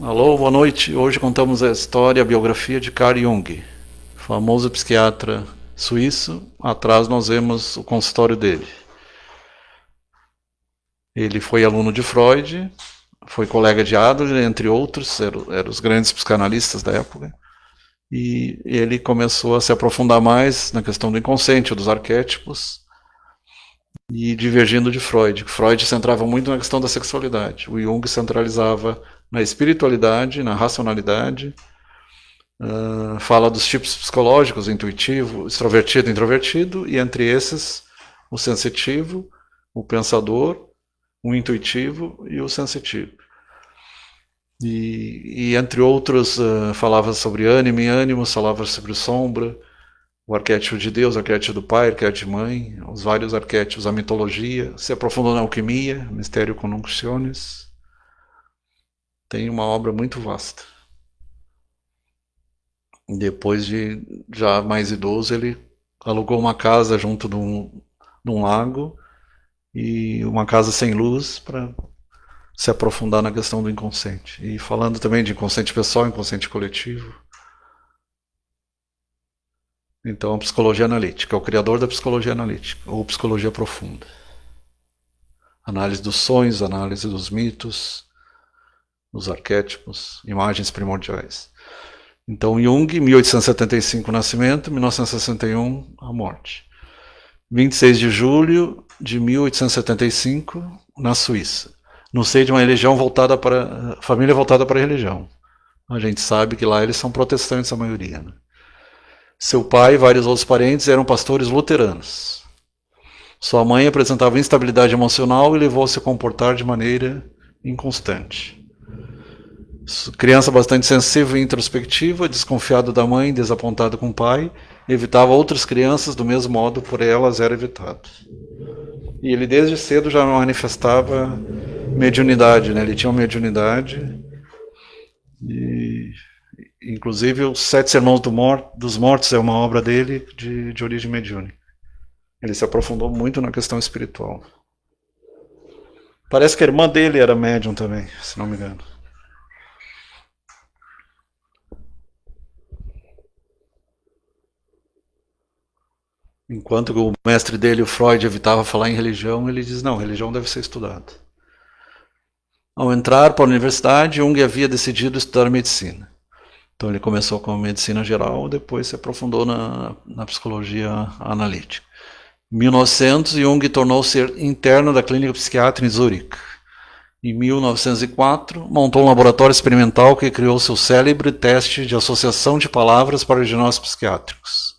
Alô, boa noite. Hoje contamos a história, a biografia de Carl Jung, famoso psiquiatra suíço. Atrás nós vemos o consultório dele. Ele foi aluno de Freud, foi colega de Adler, entre outros, eram os grandes psicanalistas da época. E ele começou a se aprofundar mais na questão do inconsciente, dos arquétipos, e divergindo de Freud. Freud centrava muito na questão da sexualidade. O Jung centralizava na espiritualidade, na racionalidade. Fala dos tipos psicológicos, intuitivo, extrovertido e introvertido, e entre esses, o sensitivo, o pensador, o intuitivo e o sensitivo. E entre outros, falava sobre ânimo e ânimos, falava sobre sombra, o arquétipo de Deus, o arquétipo do pai, o arquétipo de mãe, os vários arquétipos, a mitologia, se aprofundou na alquimia, Mysterium Conjunctionis. Tem uma obra muito vasta. Depois de já mais idoso, ele alugou uma casa junto de um lago e uma casa sem luz para se aprofundar na questão do inconsciente. E falando também de inconsciente pessoal, inconsciente coletivo. Então, a psicologia analítica é o criador da psicologia analítica, ou psicologia profunda. Análise dos sonhos, análise dos mitos, dos arquétipos, imagens primordiais. Então, Jung, 1875 nascimento, 1961 a morte. 26 de julho de 1875, na Suíça. No seio de uma religião voltada para... família voltada para a religião. A gente sabe que lá eles são protestantes, a maioria, né? Seu pai e vários outros parentes eram pastores luteranos. Sua mãe apresentava instabilidade emocional e levou a se comportar de maneira inconstante. Criança bastante sensível e introspectiva, desconfiado da mãe, desapontado com o pai, evitava outras crianças do mesmo modo por elas era evitado. E ele desde cedo já manifestava mediunidade, né? Ele tinha uma mediunidade e... Inclusive, os Sete Sermões dos Mortos é uma obra dele de origem mediúnica. Ele se aprofundou muito na questão espiritual. Parece que a irmã dele era médium também, se não me engano. Enquanto o mestre dele, o Freud, evitava falar em religião, ele diz, não, religião deve ser estudada. Ao entrar para a universidade, Jung havia decidido estudar medicina. Então ele começou com a medicina geral, depois se aprofundou na psicologia analítica. Em 1900, Jung tornou-se interno da clínica psiquiátrica em Zurique. Em 1904, montou um laboratório experimental que criou seu célebre teste de associação de palavras para diagnósticos psiquiátricos.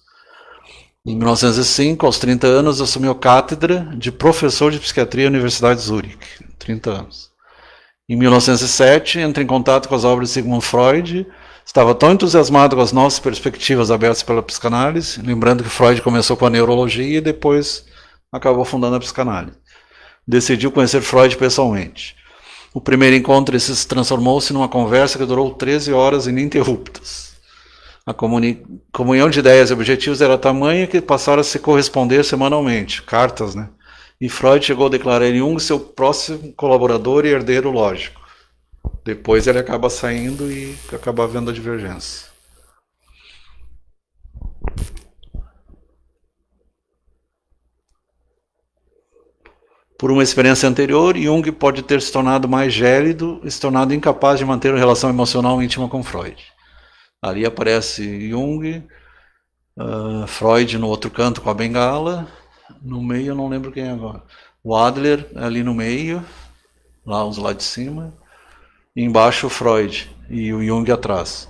Em 1905, aos 30 anos, assumiu cátedra de professor de psiquiatria na Universidade de Zurique. 30 anos. Em 1907, entra em contato com as obras de Sigmund Freud. Estava tão entusiasmado com as novas perspectivas abertas pela psicanálise, lembrando que Freud começou com a neurologia e depois acabou fundando a psicanálise. Decidiu conhecer Freud pessoalmente. O primeiro encontro se transformou-se numa conversa que durou 13 horas ininterruptas. A comunhão de ideias e objetivos era tamanha que passaram a se corresponder semanalmente, cartas, né? E Freud chegou a declarar Jung seu próximo colaborador e herdeiro lógico. Depois ele acaba saindo e acaba havendo a divergência. Por uma experiência anterior, Jung pode ter se tornado mais gélido e se tornado incapaz de manter uma relação emocional íntima com Freud. Ali aparece Jung, Freud no outro canto com a bengala, no meio eu não lembro quem é agora. O Adler ali no meio, lá uns lá de cima. E embaixo Freud e o Jung atrás.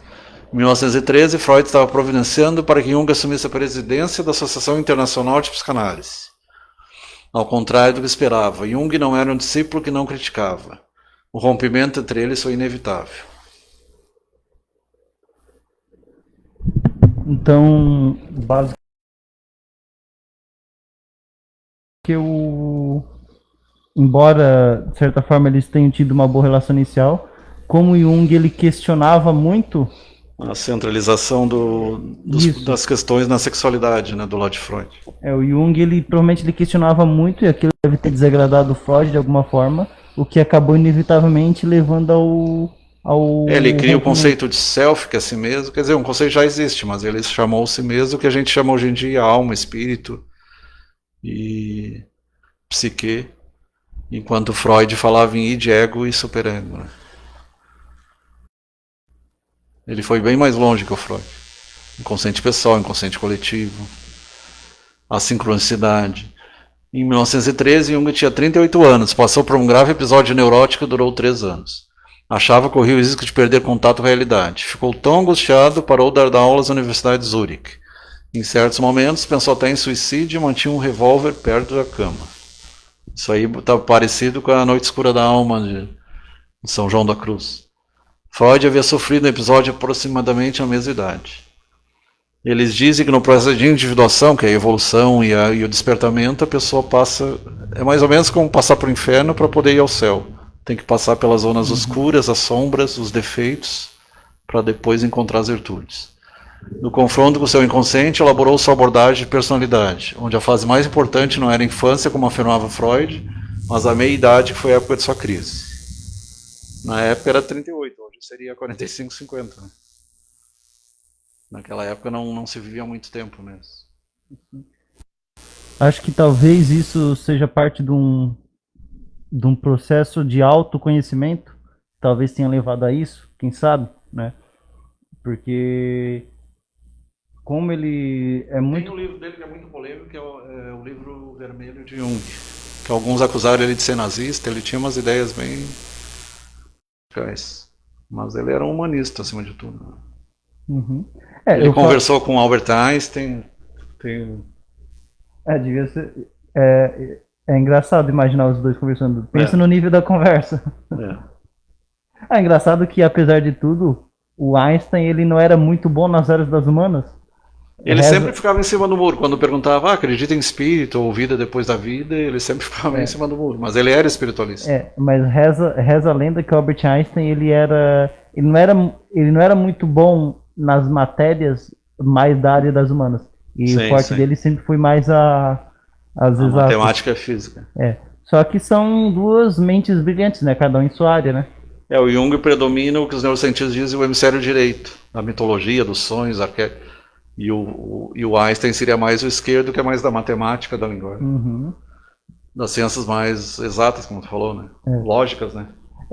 Em 1913, Freud estava providenciando para que Jung assumisse a presidência da Associação Internacional de Psicanálise. Ao contrário do que esperava, Jung não era um discípulo que não criticava. O rompimento entre eles foi inevitável. Então, basicamente, embora de certa forma eles tenham tido uma boa relação inicial, como Jung ele questionava muito a centralização das questões na sexualidade, né, do lado de Freud. O Jung ele provavelmente ele questionava muito e aquilo deve ter desagradado o Freud de alguma forma, o que acabou inevitavelmente levando ao Ele cria o rompimento. conceito de self, que é si mesmo, quer dizer, um conceito já existe, mas ele chamou si mesmo, que a gente chama hoje em dia alma, espírito e psique, enquanto Freud falava em id, ego e superego. Né? Ele foi bem mais longe que o Freud. Inconsciente pessoal, inconsciente coletivo, a sincronicidade. Em 1913, Jung tinha 38 anos, passou por um grave episódio neurótico que durou 3 anos. Achava que corria o risco de perder contato com a realidade. Ficou tão angustiado, parou de dar aulas na Universidade de Zurique. Em certos momentos, pensou até em suicídio e mantinha um revólver perto da cama. Isso aí está parecido com a Noite Escura da Alma de São João da Cruz. Freud havia sofrido um episódio aproximadamente na mesma idade. Eles dizem que no processo de individuação, que é a evolução e o despertamento, a pessoa passa... É mais ou menos como passar para o inferno para poder ir ao céu. Tem que passar pelas zonas escuras, as sombras, os defeitos, para depois encontrar as virtudes. No confronto com o seu inconsciente, elaborou sua abordagem de personalidade, onde a fase mais importante não era a infância, como afirmava Freud, mas a meia-idade, que foi a época de sua crise. Na época era 38, hoje seria 45, 50. Né? Naquela época não se vivia muito tempo mesmo. Acho que talvez isso seja parte de um processo de autoconhecimento, talvez tenha levado a isso, quem sabe, né? Porque como ele é muito... Tem um livro dele que é muito polêmico, que é o livro Vermelho de Jung, que alguns acusaram ele de ser nazista, ele tinha umas ideias bem radicais, mas ele era um humanista acima de tudo. Uhum. Ele conversou com Albert Einstein. Devia ser... É engraçado imaginar os dois conversando. Pensa no nível da conversa. É engraçado que, apesar de tudo, o Einstein ele não era muito bom nas áreas das humanas. Ele sempre ficava em cima do muro. Quando perguntava, acredita em espírito ou vida depois da vida, ele sempre ficava em cima do muro. Mas ele era espiritualista. Mas reza a lenda que o Albert Einstein ele não era muito bom nas matérias mais da área das humanas. E o forte dele sempre foi mais as exatas. Matemática e física. Só que são duas mentes brilhantes, né? Cada um em sua área, né? O Jung predomina o que os neurocientistas dizem o hemisfério direito, da mitologia, dos sonhos, arquétipos. E o Einstein seria mais o esquerdo, que é mais da matemática, da linguagem. Uhum. Das ciências mais exatas, como tu falou, né? Lógicas, né?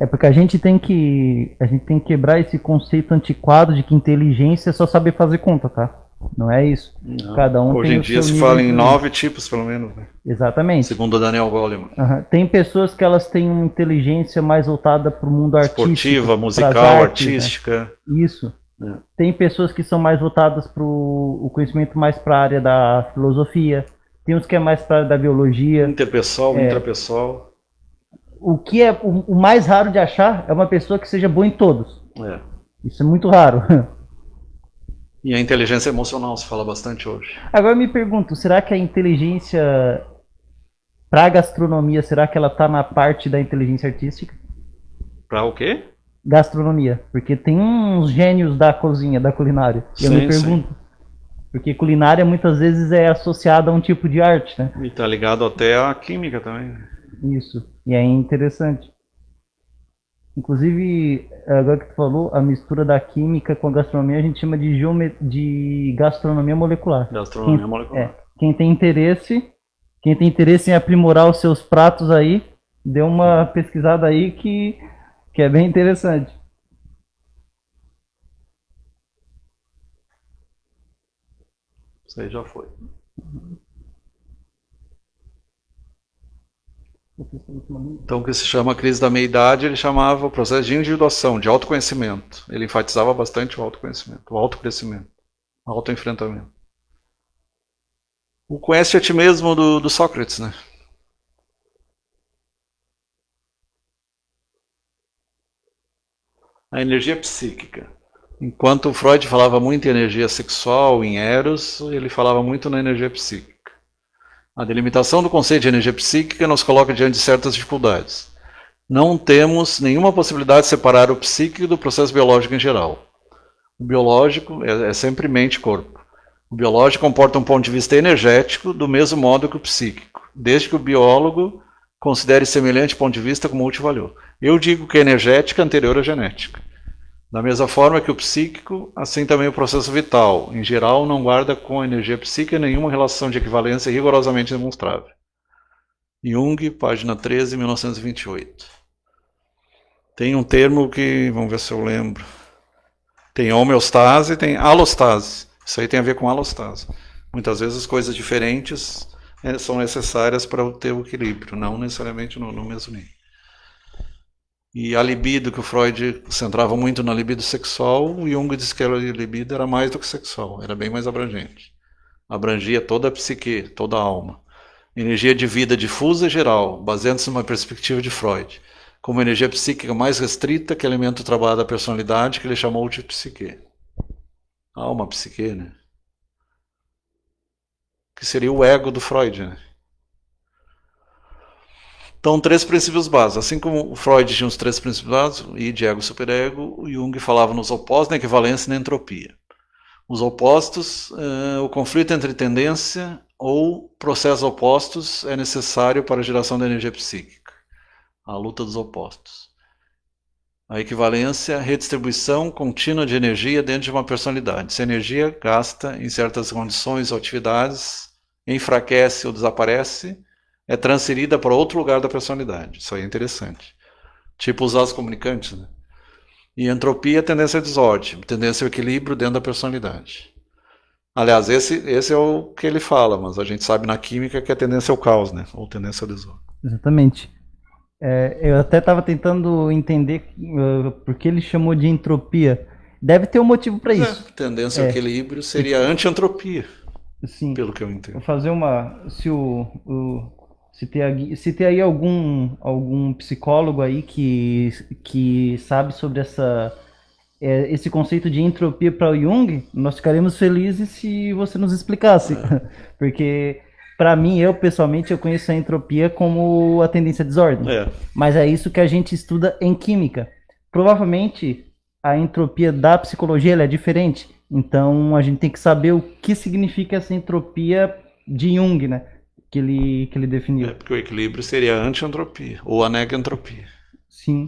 Porque a gente tem que quebrar esse conceito antiquado de que inteligência é só saber fazer conta, tá? Não é isso. Não. Cada um hoje tem em o dia seu se fala em nível 9 tipos, pelo menos, né? Exatamente. Segundo o Daniel Goleman. Tem pessoas que elas têm uma inteligência mais voltada para o mundo artístico. Esportiva, musical, artística. Né? Isso. Tem pessoas que são mais voltadas para o conhecimento mais para a área da filosofia. Tem uns que é mais para a área da biologia. Interpessoal, intrapessoal. O que é o mais raro de achar é uma pessoa que seja boa em todos. Isso é muito raro. E a inteligência emocional se fala bastante hoje. Agora eu me pergunto, será que a inteligência para a gastronomia, será que ela está na parte da inteligência artística? Para o quê? Gastronomia, porque tem uns gênios da cozinha, da culinária. E eu me pergunto, porque culinária muitas vezes é associada a um tipo de arte, né? E está ligado até à química também. Isso, e é interessante. Inclusive, agora que tu falou, a mistura da química com a gastronomia a gente chama de gastronomia molecular. Gastronomia molecular. Quem tem interesse em aprimorar os seus pratos aí, dê uma pesquisada aí que é bem interessante. Isso aí já foi. Então, o que se chama crise da meia-idade, ele chamava o processo de individuação, de autoconhecimento. Ele enfatizava bastante o autoconhecimento, o autocrescimento, o autoenfrentamento. O conhece a ti mesmo do Sócrates, né? A energia psíquica. Enquanto Freud falava muito em energia sexual, em Eros, ele falava muito na energia psíquica. A delimitação do conceito de energia psíquica nos coloca diante de certas dificuldades. Não temos nenhuma possibilidade de separar o psíquico do processo biológico em geral. O biológico é sempre mente e corpo. O biológico comporta um ponto de vista energético do mesmo modo que o psíquico, desde que o biólogo considere semelhante ponto de vista como multivalor. Eu digo que a energética é anterior à genética. Da mesma forma que o psíquico, assim também o processo vital, em geral, não guarda com a energia psíquica nenhuma relação de equivalência rigorosamente demonstrável. Jung, página 13, 1928. Tem um termo que, vamos ver se eu lembro, tem homeostase e tem alostase. Isso aí tem a ver com alostase. Muitas vezes coisas diferentes são necessárias para ter o equilíbrio, não necessariamente no mesmo nível. E a libido, que o Freud centrava muito na libido sexual, o Jung disse que a libido era mais do que sexual, era bem mais abrangente. Abrangia toda a psique, toda a alma. Energia de vida difusa e geral, baseando-se numa perspectiva de Freud, como energia psíquica mais restrita que alimenta o trabalho da personalidade, que ele chamou de psique. Alma, psique, né? Que seria o ego do Freud, né? Então, 3 princípios básicos. Assim como o Freud tinha os 3 princípios básicos, id, ego, superego, o Jung falava nos opostos, na equivalência e na entropia. Os opostos, o conflito entre tendência ou processos opostos é necessário para a geração da energia psíquica. A luta dos opostos. A equivalência, redistribuição contínua de energia dentro de uma personalidade. Se a energia gasta em certas condições ou atividades, enfraquece ou desaparece, é transferida para outro lugar da personalidade. Isso aí é interessante. Tipo os vasos comunicantes, né? E entropia é tendência à desordem, tendência ao equilíbrio dentro da personalidade. Aliás, esse é o que ele fala, mas a gente sabe na química que é tendência ao caos, né? Ou tendência à desordem. Exatamente. Eu até estava tentando entender por que ele chamou de entropia. Deve ter um motivo para isso. Tendência ao equilíbrio seria anti-entropia, Sim. pelo que eu entendo. Vou fazer uma. Se tem aí algum psicólogo aí que sabe sobre esse conceito de entropia para o Jung, nós ficaríamos felizes se você nos explicasse. Porque, para mim, eu pessoalmente, eu conheço a entropia como a tendência à desordem. Mas é isso que a gente estuda em química. Provavelmente, a entropia da psicologia ela é diferente. Então, a gente tem que saber o que significa essa entropia de Jung, né? Que ele definiu. Porque o equilíbrio seria a anti-entropia, ou a nega-entropia. Sim.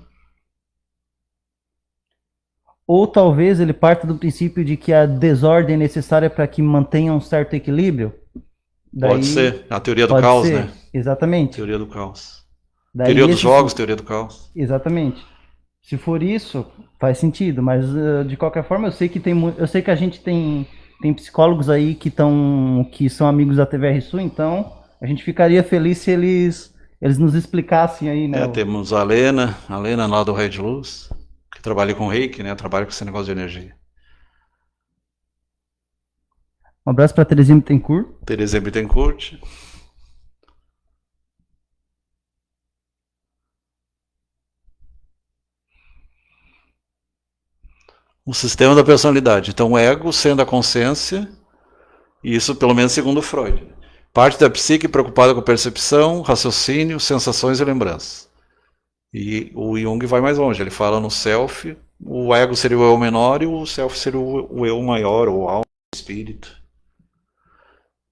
Ou talvez ele parta do princípio de que a desordem é necessária para que mantenha um certo equilíbrio. Pode ser. A teoria do caos, né? Exatamente. Teoria do caos. Daí teoria dos jogos, teoria do caos. Exatamente. Se for isso, faz sentido. Mas, de qualquer forma, eu sei que a gente tem psicólogos aí que são amigos da TVR Sul, então a gente ficaria feliz se eles nos explicassem aí, né? Temos a Lena lá do Raio de Luz, que trabalha com reiki, né? Trabalha com esse negócio de energia. Um abraço para Terezinha Bittencourt. Terezinha Bittencourt. O sistema da personalidade. Então, o ego sendo a consciência, isso pelo menos segundo Freud. Parte da psique preocupada com percepção, raciocínio, sensações e lembranças. E o Jung vai mais longe, ele fala no self, o ego seria o eu menor e o self seria o eu maior, ou alma, o espírito.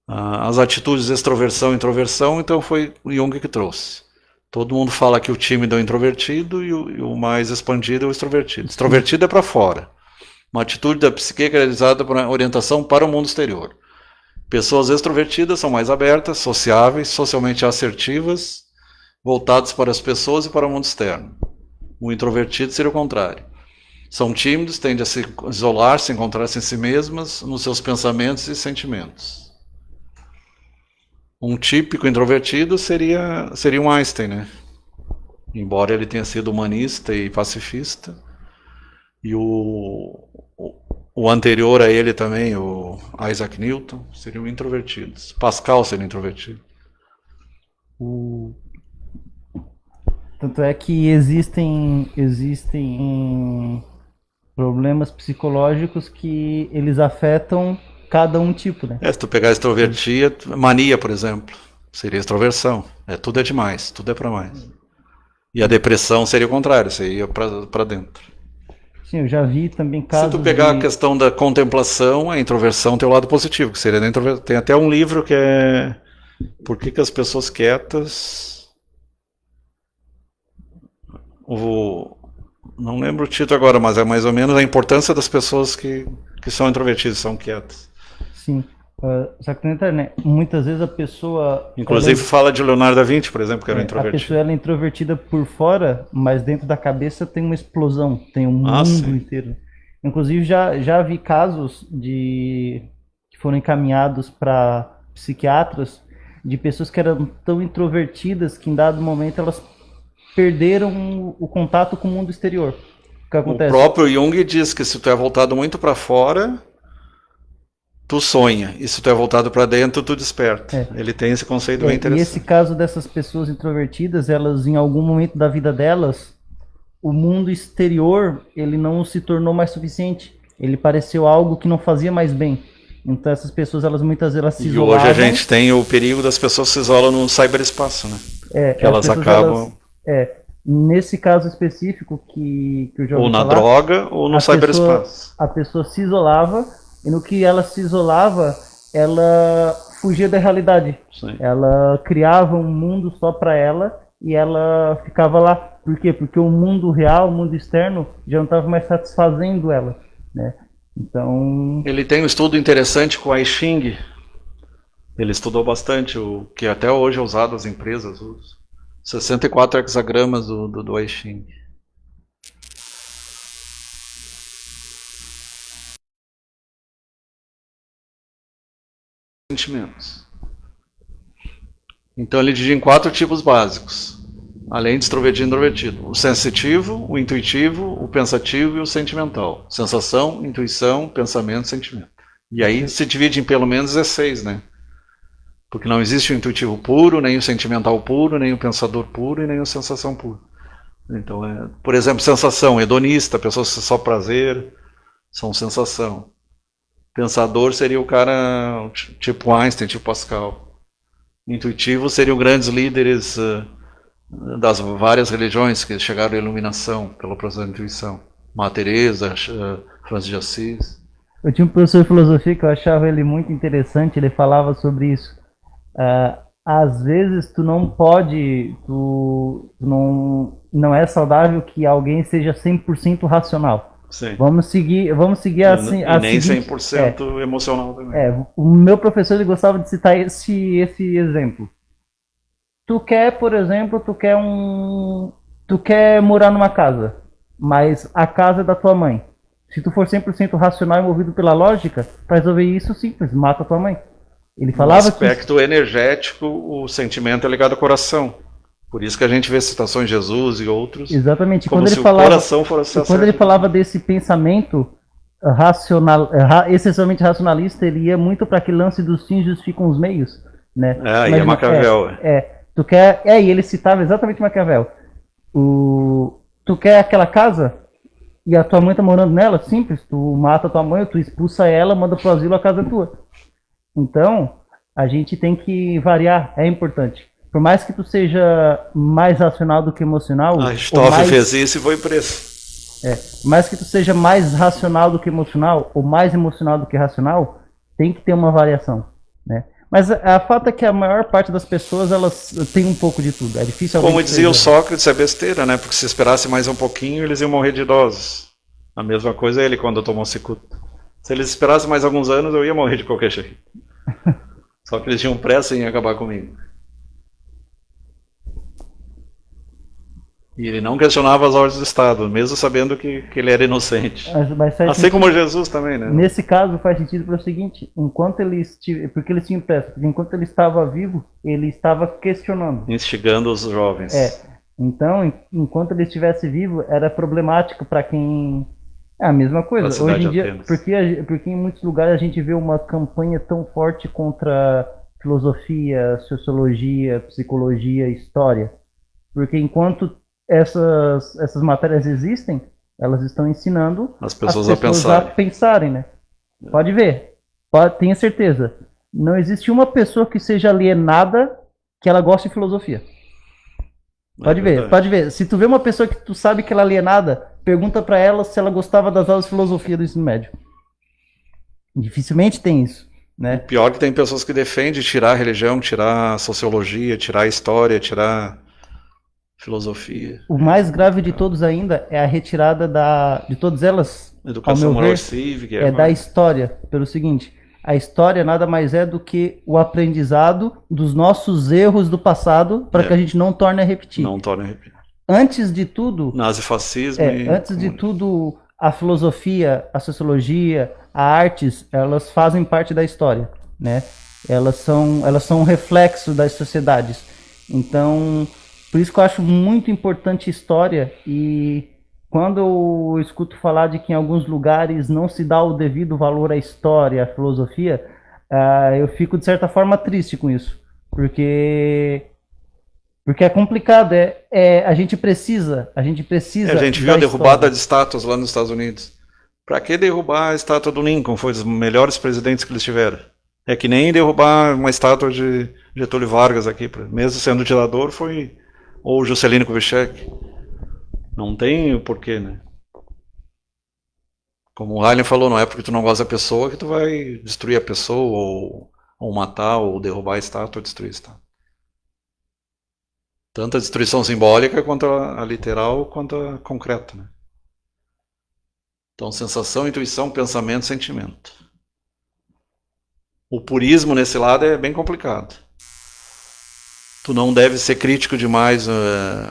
As atitudes de extroversão e introversão, então foi o Jung que trouxe. Todo mundo fala que o tímido é o introvertido e o mais expandido é o extrovertido. Extrovertido é para fora. Uma atitude da psique realizada por orientação para o mundo exterior. Pessoas extrovertidas são mais abertas, sociáveis, socialmente assertivas, voltadas para as pessoas e para o mundo externo. O introvertido seria o contrário. São tímidos, tendem a se isolar, se encontrar-se em si mesmas, nos seus pensamentos e sentimentos. Um típico introvertido seria um Einstein, né? Embora ele tenha sido humanista e pacifista. E o anterior a ele também, o Isaac Newton, seriam introvertidos. Pascal seria introvertido. Tanto é que existem problemas psicológicos que eles afetam cada um tipo, né? Se tu pegar extrovertia, mania, por exemplo, seria extroversão. Tudo é demais, tudo é para mais. E a depressão seria o contrário, seria para dentro. Sim, eu já vi também casos. Se tu pegar a questão da contemplação, a introversão tem o lado positivo, que seria da introversão. Tem até um livro que é Por que as pessoas quietas... Não lembro o título agora, mas é mais ou menos a importância das pessoas que são introvertidas, são quietas. Sim. Só que né, muitas vezes a pessoa... Inclusive fala de Leonardo da Vinci, por exemplo, que era a introvertido. pessoa ela é introvertida por fora, mas dentro da cabeça tem uma explosão, tem um mundo sim. inteiro. Inclusive já vi casos que foram encaminhados para psiquiatras de pessoas que eram tão introvertidas que em dado momento elas perderam o contato com o mundo exterior. O que acontece? O próprio Jung diz que se tu é voltado muito para fora, tu sonha, e se tu é voltado para dentro, tu desperta. Ele tem esse conceito bem interessante. E esse caso dessas pessoas introvertidas, elas em algum momento da vida delas, o mundo exterior, ele não se tornou mais suficiente. Ele pareceu algo que não fazia mais bem. Então essas pessoas, elas muitas vezes se isolavam. E hoje a gente tem o perigo das pessoas se isolam no cyberespaço, né? Que elas acabam... nesse caso específico que eu já ouvi ou na falar, droga ou no cyberespaço. A pessoa se isolava, e no que ela se isolava, ela fugia da realidade. Sim. Ela criava um mundo só para ela e ela ficava lá. Por quê? Porque o mundo real, o mundo externo, já não estava mais satisfazendo ela, né? Então... Ele tem um estudo interessante com a I Ching. Ele estudou bastante, o que até hoje é usado as empresas usam. 64 hexagramas do I Ching. Sentimentos. Então ele divide em 4 tipos básicos, além de extrovertido e introvertido: o sensitivo, o intuitivo, o pensativo e o sentimental. Sensação, intuição, pensamento, sentimento. E aí se divide em pelo menos 16, né? Porque não existe o intuitivo puro, nem o sentimental puro, nem o pensador puro e nem a sensação pura. Então, por exemplo, sensação, hedonista, pessoas que só prazer, são sensação. Pensador seria o cara tipo Einstein, tipo Pascal. Intuitivo seriam grandes líderes das várias religiões que chegaram à iluminação pelo processo da intuição. Madre Teresa, Francis de Assis. Eu tinha um professor de filosofia que eu achava ele muito interessante, ele falava sobre isso. Às vezes tu não pode, não é saudável que alguém seja 100% racional. Sim. Vamos seguir assim. E nem seguinte, 100% emocional também. O meu professor ele gostava de citar esse exemplo. Tu quer, por exemplo, tu quer morar numa casa, mas a casa é da tua mãe. Se tu for 100% racional e movido pela lógica, para resolver isso, simples, mata a tua mãe. Ele falava no aspecto energético, o sentimento é ligado ao coração. Por isso que a gente vê citações de Jesus e outros. Exatamente. Como se o coração fosse quando ele falava desse pensamento racional, essencialmente racionalista, ele ia muito para aquele lance dos fins justificam os meios, né? Aí é Maquiavel. E ele citava exatamente Maquiavel. Tu quer aquela casa e a tua mãe tá morando nela? Simples. Tu mata a tua mãe, tu expulsa ela, manda pro asilo, a casa é tua. Então, a gente tem que variar, é importante. Por mais que tu seja mais racional do que emocional... Aristófanes fez isso e foi preso. Mais que tu seja mais racional do que emocional, ou mais emocional do que racional, tem que ter uma variação, né? Mas a fato é que a maior parte das pessoas, elas têm um pouco de tudo. É difícil Como dizia o Sócrates, é besteira, né? Porque se esperasse mais um pouquinho, eles iam morrer de idosos. A mesma coisa ele quando tomou cicuta. Se eles esperassem mais alguns anos, eu ia morrer de qualquer jeito. Só que eles tinham pressa em acabar comigo. E ele não questionava as ordens do Estado, mesmo sabendo que ele era inocente. Assim como Jesus também, né? Nesse caso faz sentido para o seguinte, porque eles tinham pressa, porque enquanto ele estava vivo, ele estava questionando. Instigando os jovens. Então, enquanto ele estivesse vivo, era problemático para quem... É a mesma coisa. Hoje em dia, porque em muitos lugares a gente vê uma campanha tão forte contra filosofia, sociologia, psicologia, história. Porque enquanto essas matérias existem, elas estão ensinando as pessoas a pensarem, né? Pode ver, tenha certeza. Não existe uma pessoa que seja alienada que ela goste de filosofia. Pode ver. Se tu vê uma pessoa que tu sabe que ela é alienada, pergunta pra ela se ela gostava das aulas de filosofia do ensino médio. Dificilmente tem isso, né? O pior é que tem pessoas que defendem tirar a religião, tirar a sociologia, tirar a história, tirar filosofia, O mais grave de todos ainda é a retirada de todas elas, ao educação meu moral e ver, cívica, é da história, pelo seguinte: a história nada mais é do que o aprendizado dos nossos erros do passado para que a gente não torne a repetir. não torna a repetir. Antes de tudo, Nazifascismo e antes de comunismo. tudo, a filosofia, a sociologia, a artes, elas fazem parte da história, né? Elas são um reflexo das sociedades. Então, por isso que eu acho muito importante história, e quando eu escuto falar de que em alguns lugares não se dá o devido valor à história, à filosofia, eu fico de certa forma triste com isso, porque é complicado, a gente precisa A gente viu da a derrubada história. de estátuas lá nos Estados Unidos. Para que derrubar a estátua do Lincoln? Foi um dos melhores presidentes que eles tiveram. É que nem derrubar uma estátua de Getúlio Vargas aqui, mesmo sendo ditador, foi ou Juscelino Kubitschek. Não tem o porquê, né? Como o Haydn falou, não é porque tu não gosta da pessoa que tu vai destruir a pessoa, ou matar, ou derrubar a estátua, ou destruir a estátua. Tanto a destruição simbólica quanto a literal, quanto a concreta, né? Então, sensação, intuição, pensamento, sentimento. O purismo nesse lado é bem complicado. Tu não deve ser crítico demais,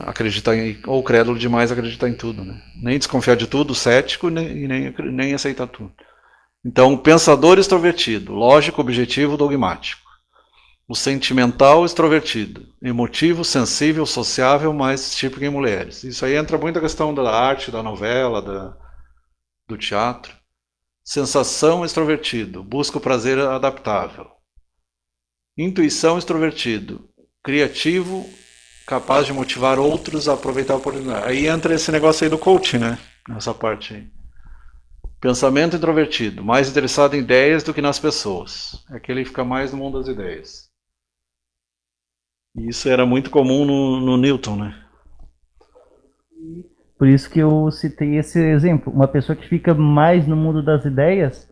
acreditar ou crédulo demais, acreditar em tudo, né? Nem desconfiar de tudo, cético, e nem aceitar tudo. Então, pensador extrovertido, lógico, objetivo, dogmático. O sentimental extrovertido, emotivo, sensível, sociável, mais típico em mulheres. Isso aí entra muito a questão da arte, da novela, do teatro. Sensação extrovertido, busca o prazer adaptável. Intuição extrovertido, criativo, capaz de motivar outros a aproveitar a oportunidade. Aí entra esse negócio aí do coaching, né? Nessa parte aí. Pensamento introvertido, mais interessado em ideias do que nas pessoas. É que ele fica mais no mundo das ideias. E isso era muito comum no Newton, né? Por isso que eu citei esse exemplo. Uma pessoa que fica mais no mundo das ideias,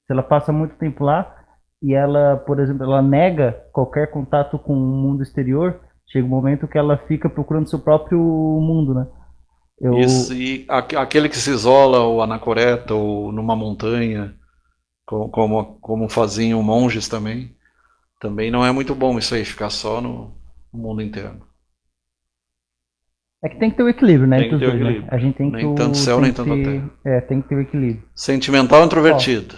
se ela passa muito tempo lá e ela, por exemplo, ela nega qualquer contato com o mundo exterior, chega um momento que ela fica procurando seu próprio mundo, né? Isso, e aquele que se isola, ou anacoreta, ou numa montanha, como faziam monges também não é muito bom isso aí, ficar só no mundo interno. É que tem que ter o equilíbrio, né? Tem que ter o dois, equilíbrio. Né? A gente tem nem tanto céu, nem tanto terra. Tem que ter o equilíbrio. Sentimental introvertido.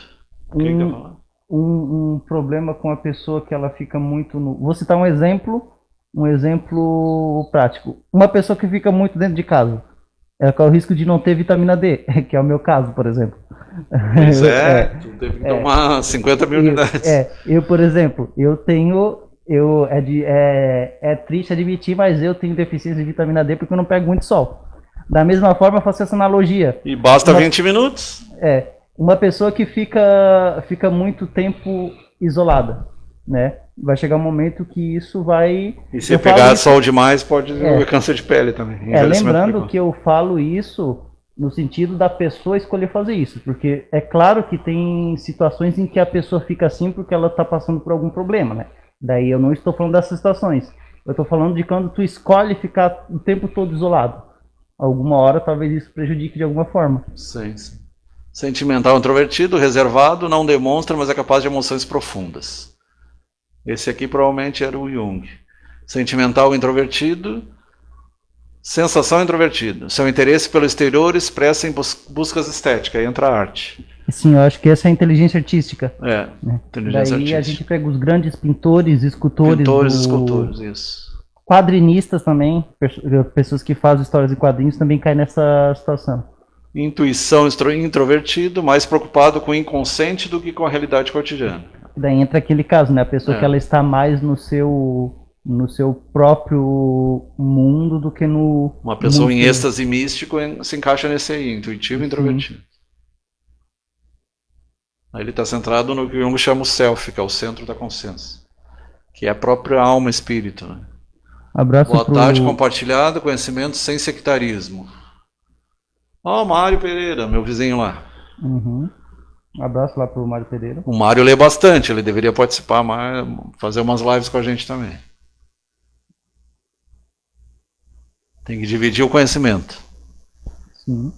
Um problema com a pessoa que ela fica muito no... Vou citar um exemplo prático. Uma pessoa que fica muito dentro de casa, ela corre o risco de não ter vitamina D, que é o meu caso, por exemplo. Pois tu teve que tomar 50 mil unidades. Eu, por exemplo, é triste admitir, mas eu tenho deficiência de vitamina D porque eu não pego muito sol. Da mesma forma, eu faço essa analogia. E basta 20 minutos. Uma pessoa que fica muito tempo isolada, né? Vai chegar um momento que isso vai... E se pegar sol demais, pode desenvolver câncer de pele também. Lembrando que eu falo isso no sentido da pessoa escolher fazer isso, porque é claro que tem situações em que a pessoa fica assim porque ela está passando por algum problema, né? Daí eu não estou falando dessas situações. Eu estou falando de quando tu escolhe ficar o tempo todo isolado. Alguma hora talvez isso prejudique de alguma forma. Sim. Sentimental introvertido, reservado, não demonstra, mas é capaz de emoções profundas. Esse aqui provavelmente era o Jung. Sentimental introvertido, sensação introvertido. Seu interesse pelo exterior expressa em buscas estéticas, aí entra a arte. Sim, eu acho que essa é a inteligência artística. Inteligência artística. A gente pega os grandes pintores, escultores, isso. Quadrinistas também, pessoas que fazem histórias em quadrinhos também caem nessa situação. Intuição introvertido, mais preocupado com o inconsciente do que com a realidade cotidiana. Daí entra aquele caso, né? A pessoa que ela está mais no seu próprio mundo do que no... Uma pessoa em êxtase místico se encaixa nesse aí, intuitivo e introvertido. Aí ele está centrado no que Jung chama o self, que é o centro da consciência, que é a própria alma, espírito, né? Boa tarde, compartilhado, conhecimento sem sectarismo. Mário Pereira, meu vizinho lá. Um abraço lá pro Mário Pereira. O Mário lê bastante, ele deveria participar mais, fazer umas lives com a gente também. Tem que dividir o conhecimento. Sim.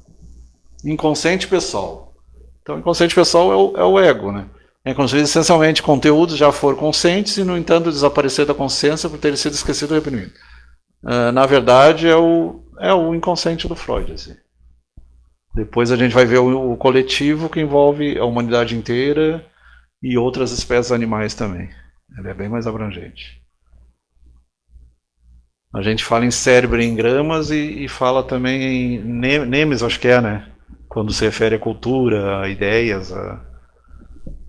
Inconsciente pessoal. Então, inconsciente pessoal é o ego, né? É construído essencialmente conteúdos já foram conscientes e, no entanto, desaparecer da consciência por terem sido esquecido ou reprimido. Na verdade, é o inconsciente do Freud. Assim. Depois a gente vai ver o coletivo, que envolve a humanidade inteira e outras espécies animais também. Ele é bem mais abrangente. A gente fala em cérebro em gramas e fala também em nemes, acho que é, né? Quando se refere à cultura, a ideias,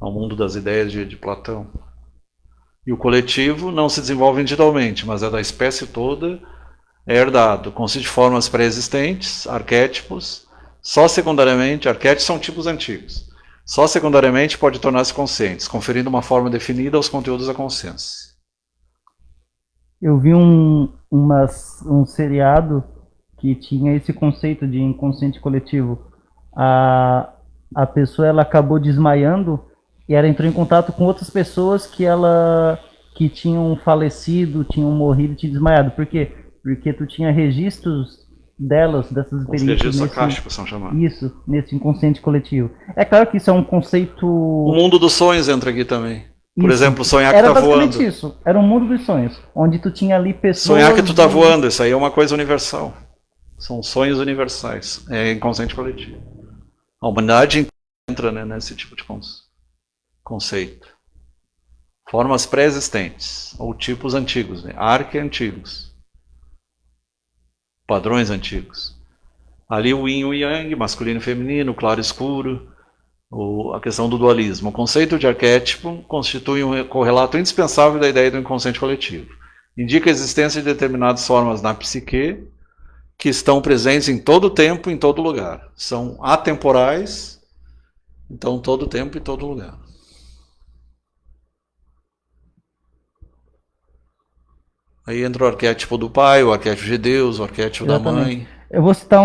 ao mundo das ideias de Platão. E o coletivo não se desenvolve individualmente, mas é da espécie toda, é herdado. Consiste de formas pré-existentes, arquétipos. Só secundariamente, arquétipos são tipos antigos. Só secundariamente pode tornar-se conscientes, conferindo uma forma definida aos conteúdos da consciência. Eu vi um seriado que tinha esse conceito de inconsciente coletivo. A pessoa ela acabou desmaiando e ela entrou em contato com outras pessoas que tinham falecido, tinham morrido e tinham desmaiado. Por quê? Porque tu tinha registros dessas Os experiências registros acásticos são chamados. isso, nesse inconsciente coletivo. É claro que isso é um conceito. O mundo dos sonhos entra aqui também. Por Isso. exemplo, sonhar que Era tá basicamente voando. isso. Era um mundo dos sonhos, onde tu tinha ali pessoas. Sonhar que tu tá voando, isso aí é uma coisa universal. São sonhos universais. É inconsciente coletivo. A humanidade entra, né, nesse tipo de conceito. Formas pré-existentes, ou tipos antigos, né? Arque-antigos. Padrões antigos. Ali o yin e o yang, masculino e feminino, claro e escuro, a questão do dualismo. O conceito de arquétipo constitui um correlato indispensável da ideia do inconsciente coletivo. Indica a existência de determinadas formas na psique que estão presentes em todo tempo, em todo lugar. São atemporais, então todo tempo e todo lugar. Aí entra o arquétipo do pai, o arquétipo de Deus, o arquétipo Exatamente. da mãe. Eu vou citar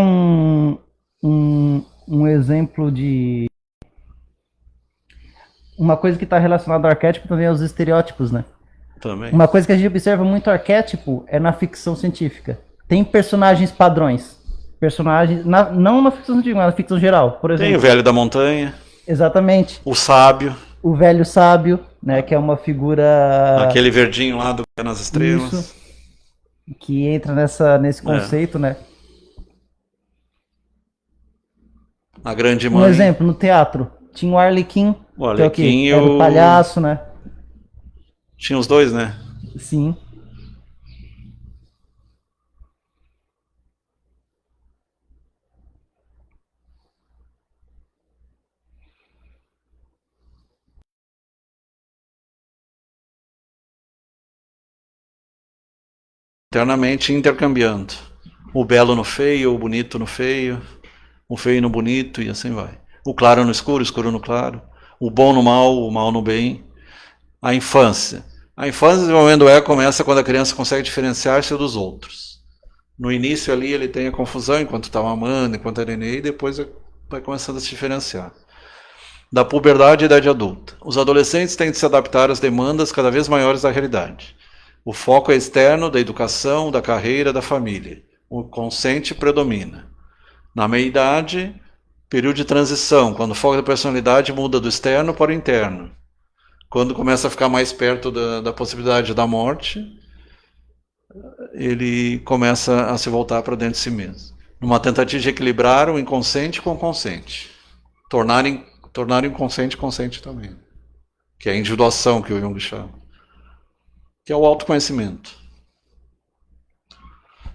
um exemplo de uma coisa que está relacionada ao arquétipo também aos estereótipos, né? Também. Uma coisa que a gente observa muito arquétipo é na ficção científica. Tem personagens padrões. Personagens, não na ficção científica, mas na ficção geral. Por exemplo, tem o velho da montanha. Exatamente. O sábio. O velho sábio, né? Que é uma figura. Aquele verdinho lá do Pé nas Estrelas. Isso, que entra nesse conceito, né? A grande mãe. Um exemplo, no teatro, tinha o Arlequim, o Arlequim que era o palhaço, né? Tinha os dois, né? Sim. Eternamente intercambiando. O belo no feio, o bonito no feio, o feio no bonito e assim vai. O claro no escuro, o escuro no claro. O bom no mal, o mal no bem. A infância. A infância, o desenvolvimento do ego começa quando a criança consegue diferenciar-se dos outros. No início ali ele tem a confusão enquanto está mamando, enquanto é neném, e depois vai começando a se diferenciar. Da puberdade e idade adulta. Os adolescentes têm de se adaptar às demandas cada vez maiores da realidade. O foco é externo, da educação, da carreira, da família. O consciente predomina. Na meia-idade, período de transição, quando o foco da personalidade muda do externo para o interno. Quando começa a ficar mais perto da possibilidade da morte, ele começa a se voltar para dentro de si mesmo. Numa tentativa de equilibrar o inconsciente com o consciente. Tornar o inconsciente consciente também. Que é a individuação que o Jung chama. Que é o autoconhecimento.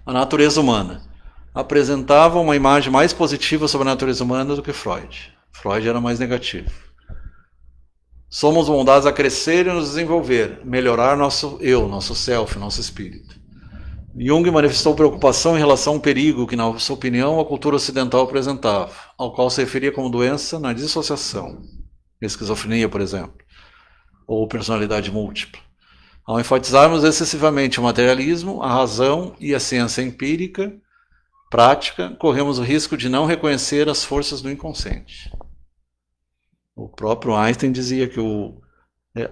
A natureza humana. Apresentava uma imagem mais positiva sobre a natureza humana do que Freud. Freud era mais negativo. Somos moldados a crescer e nos desenvolver, melhorar nosso eu, nosso self, nosso espírito. Jung manifestou preocupação em relação ao perigo que, na sua opinião, a cultura ocidental apresentava, ao qual se referia como doença na dissociação, esquizofrenia, por exemplo, ou personalidade múltipla. Ao enfatizarmos excessivamente o materialismo, a razão e a ciência empírica, prática, corremos o risco de não reconhecer as forças do inconsciente. O próprio Einstein dizia que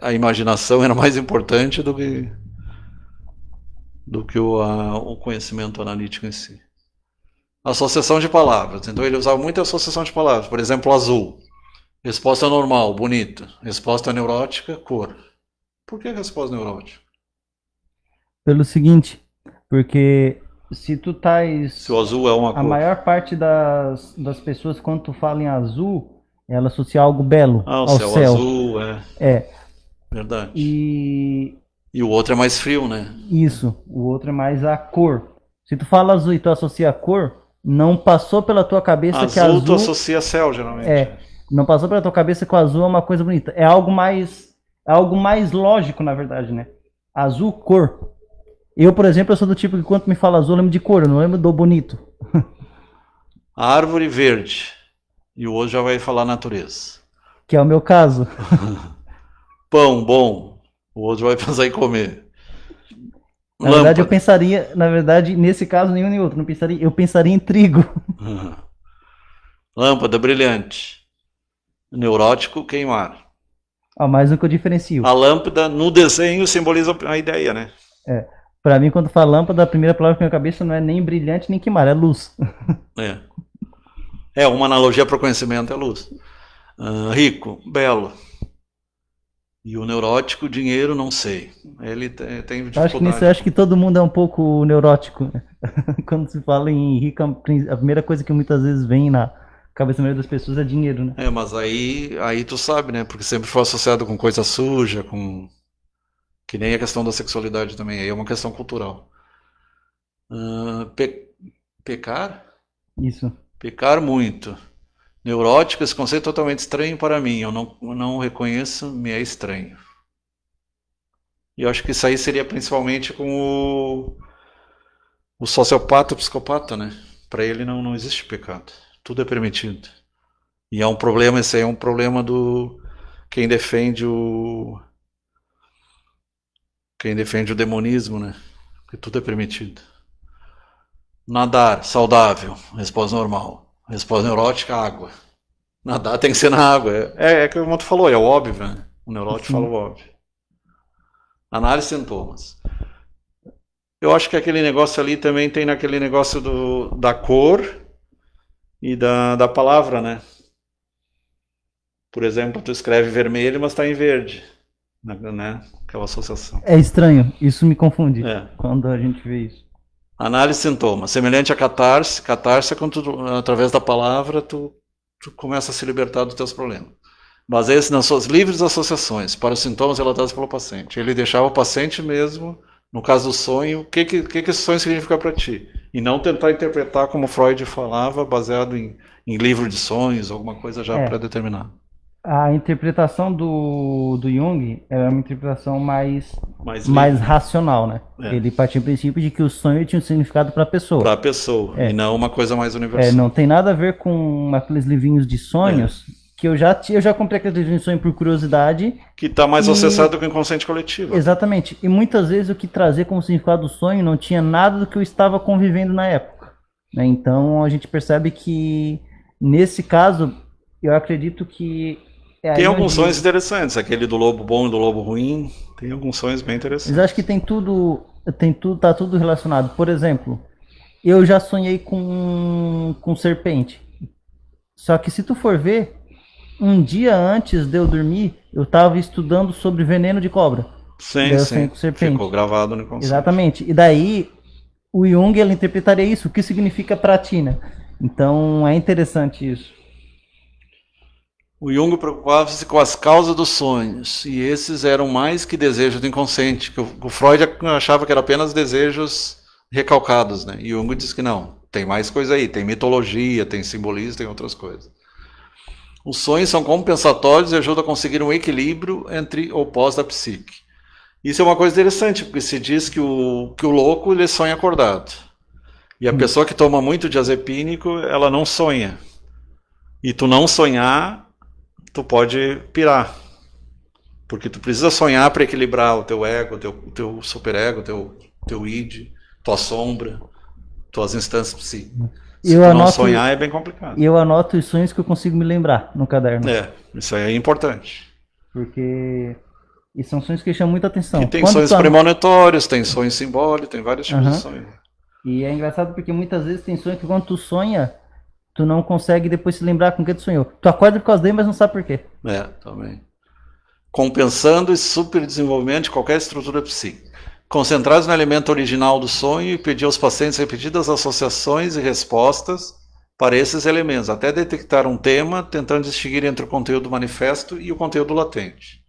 a imaginação era mais importante do do que o conhecimento analítico em si. Associação de palavras. Então ele usava muita associação de palavras. Por exemplo, azul. Resposta normal, bonita. Resposta neurótica, cor. Por que resposta neurótica? Pelo seguinte, porque se tu tais... Se o azul é uma A cor. maior parte das pessoas, quando tu fala em azul, ela associa algo belo O ao céu céu. azul, É. Verdade. E o outro é mais frio, né? isso, o outro é mais a cor. Se tu fala azul e tu associa a cor, não passou pela tua cabeça que Azul azul... tu associa céu, geralmente. Não passou pela tua cabeça que o azul é uma coisa bonita. É algo mais lógico, na verdade, né? Azul, cor. Eu, por exemplo, eu sou do tipo que quando me fala azul, eu lembro de cor, eu não lembro do bonito. Árvore verde. E o outro já vai falar natureza. Que é o meu caso. Pão bom. O outro vai pensar em comer. Na verdade, eu pensaria, nesse caso, nenhum nem outro. Não pensaria, eu pensaria em trigo. Lâmpada brilhante. Neurótico, queimar. Mais um que eu diferencio. A lâmpada no desenho simboliza a ideia, né? Pra mim, quando fala lâmpada, a primeira palavra que vem na cabeça não é nem brilhante nem queimar, é luz. Uma analogia para o conhecimento é luz. Rico, belo. E o neurótico, dinheiro, não sei. Ele tem dificuldade. Acho que todo mundo é um pouco neurótico. Né? Quando se fala em rico, a primeira coisa que muitas vezes vem na cabeça da maioria das pessoas é dinheiro, né? Mas aí tu sabe, né? Porque sempre foi associado com coisa suja, com... Que nem a questão da sexualidade também. Aí é uma questão cultural. Pecar? Isso. Pecar muito. Neurótico, esse conceito é totalmente estranho para mim. Eu não reconheço, me é estranho. E eu acho que isso aí seria principalmente com o sociopata, o psicopata, né? Para ele não existe pecado. Tudo é permitido. E é um problema, esse aí é um problema do quem defende o demonismo, né? Que tudo é permitido. Nadar, saudável, resposta normal. Resposta neurótica, água. Nadar tem que ser na água. É como tu falou, é óbvio, né? O neurótico fala o óbvio. Análise de sintomas. Eu acho que aquele negócio ali também tem naquele negócio da cor e da palavra, né? Por exemplo, tu escreve vermelho, mas está em verde. Né? Aquela associação. É estranho, isso me confunde quando a gente vê isso. Análise de sintomas. Semelhante a catarse. Catarse é quando tu, através da palavra tu começa a se libertar dos teus problemas. Baseia-se nas suas livres associações para os sintomas relatados pelo paciente. Ele deixava o paciente mesmo, no caso do sonho, o que esse sonho significa para ti. E não tentar interpretar como Freud falava, baseado em livro de sonhos, alguma coisa já pré-determinada. A interpretação do Jung era uma interpretação mais racional, né? Ele partia do princípio de que o sonho tinha um significado para a pessoa. Para a pessoa, e não uma coisa mais universal. Não tem nada a ver com aqueles livrinhos de sonhos, que eu já comprei aqueles livrinhos de sonho por curiosidade. Que está mais acessado com o inconsciente coletivo. Exatamente. E muitas vezes o que trazia como significado do sonho não tinha nada do que eu estava convivendo na época. Né? Então a gente percebe que, nesse caso, eu acredito que... Tem alguns sonhos interessantes, aquele do lobo bom e do lobo ruim, tem alguns sonhos bem interessantes. Mas acho que tá tudo relacionado. Por exemplo, eu já sonhei com serpente. Só que se tu for ver, um dia antes de eu dormir, eu estava estudando sobre veneno de cobra. Sim. Com serpente. Ficou gravado no inconsciente. Exatamente. E daí, o Jung, ele interpretaria isso, o que significa pratina. Então, é interessante isso. O Jung preocupava-se com as causas dos sonhos, e esses eram mais que desejos do inconsciente, que o Freud achava que eram apenas desejos recalcados, né? E Jung diz que não, tem mais coisa aí, tem mitologia, tem simbolismo, tem outras coisas. Os sonhos são compensatórios e ajudam a conseguir um equilíbrio entre opostos da psique. Isso é uma coisa interessante, porque se diz que o louco ele sonha acordado. E a pessoa que toma muito diazepínico, ela não sonha. E tu não sonhar, tu pode pirar. Porque tu precisa sonhar para equilibrar o teu ego, o teu superego, teu id, tua sombra, tuas instâncias psíquicas. Se tu não sonhar é bem complicado. E eu anoto os sonhos que eu consigo me lembrar no caderno. Isso aí é importante. Porque E são sonhos que chamam muita atenção. E tem sonhos premonitórios, tem sonhos simbólicos, tem vários tipos de sonhos. E é engraçado porque muitas vezes tem sonho que quando tu sonha, tu não consegue depois se lembrar com o que tu sonhou. Tu acorda por causa dele, mas não sabe por quê. Também. Compensando esse superdesenvolvimento de qualquer estrutura psíquica. Concentrados no elemento original do sonho e pedir aos pacientes repetidas associações e respostas para esses elementos, até detectar um tema, tentando distinguir entre o conteúdo manifesto e o conteúdo latente.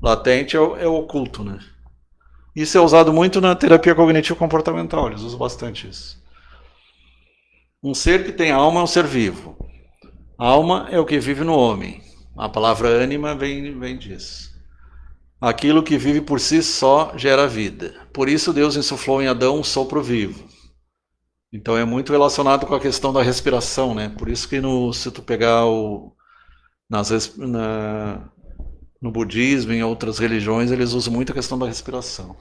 Latente é o oculto, né? Isso é usado muito na terapia cognitivo-comportamental, eles usam bastante isso. Um ser que tem alma é um ser vivo. Alma é o que vive no homem. A palavra ânima vem disso. Aquilo que vive por si só gera vida. Por isso Deus insuflou em Adão um sopro vivo. Então é muito relacionado com a questão da respiração, né? Por isso que se tu pegar no budismo e em outras religiões, eles usam muito a questão da respiração.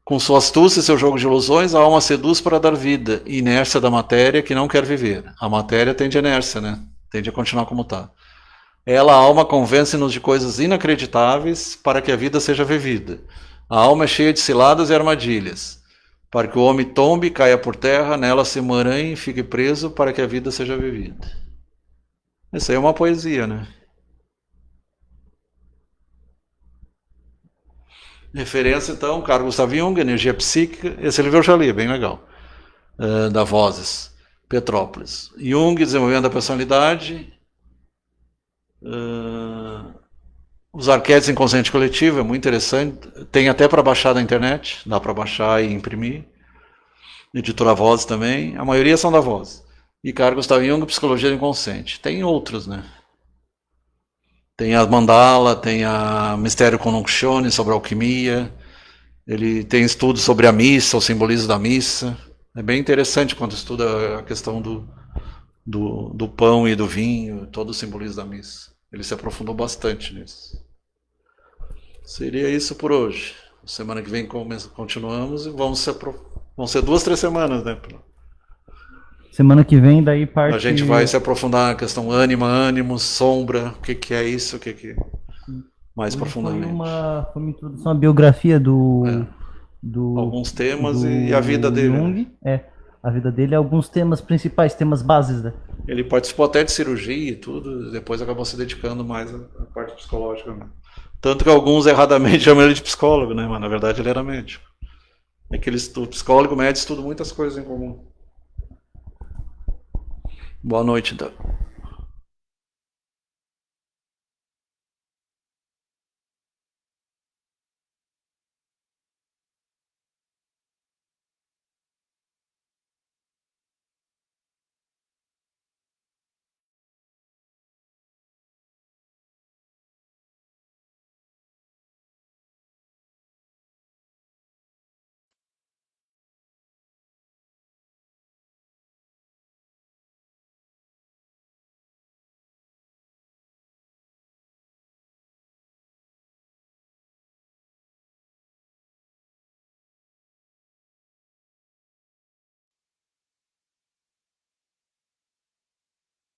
Com sua astúcia e seu jogo de ilusões, a alma seduz para dar vida e inércia da matéria que não quer viver. A matéria tende a inércia, né? Tende a continuar como está. Ela, a alma, convence-nos de coisas inacreditáveis para que a vida seja vivida. A alma é cheia de ciladas e armadilhas. Para que o homem tombe e caia por terra, nela se emaranhe e fique preso para que a vida seja vivida. Isso aí é uma poesia, né? Referência, então, Carl Gustav Jung, Energia Psíquica. Esse livro eu já li, é bem legal. Da Vozes, Petrópolis. Jung, Desenvolvendo a Personalidade. Os Arquétipos Inconsciente Coletivo, é muito interessante. Tem até para baixar na internet, dá para baixar e imprimir. Editora Vozes também. A maioria são da Voz. E Carl Gustav Jung, Psicologia do Inconsciente. Tem outros, né? Tem a Mandala, tem a Mistério Conunzione sobre a alquimia. Ele tem estudos sobre a missa, o simbolismo da missa. É bem interessante quando estuda a questão do pão e do vinho, todo o simbolismo da missa. Ele se aprofundou bastante nisso. Seria isso por hoje. Semana que vem continuamos e vão ser 2, 3 semanas, né? Semana que vem, daí parte... A gente vai se aprofundar na questão ânima, ânimo, sombra, o que é isso, o que mais hoje profundamente. Foi uma introdução à biografia do alguns temas e a vida dele. Jung, a vida dele, alguns temas principais, temas bases, né? Ele participou até de cirurgia e tudo, depois acabou se dedicando mais à parte psicológica. Né? Tanto que alguns erradamente chamam ele de psicólogo, né? Mas na verdade ele era médico. É que o psicólogo e o médico estudam muitas coisas em comum. Boa noite, então.